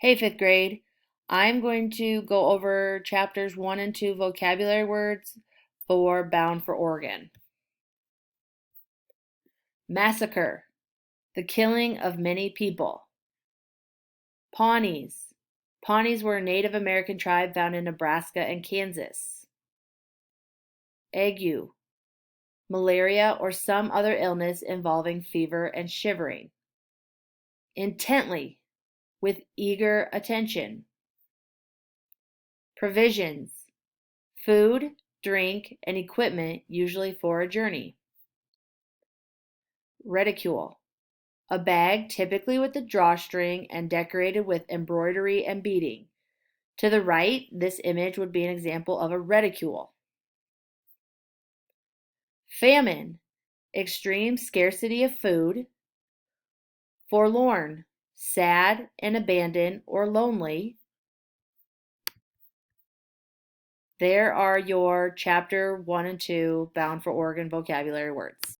Hey, fifth grade. I'm going to go over chapters 1 and 2 vocabulary words for Bound for Oregon. Massacre, the killing of many people. Pawnees. Pawnees were a Native American tribe found in Nebraska and Kansas. Ague, malaria or some other illness involving fever and shivering. Intently, with eager attention. Provisions, food, drink, and equipment usually for a journey. Reticule, a bag typically with a drawstring and decorated with embroidery and beading. To the right, this image would be an example of a reticule. Famine, extreme scarcity of food. Forlorn, sad and abandoned or lonely. There are your chapter 1 and 2 Bound for Oregon vocabulary words.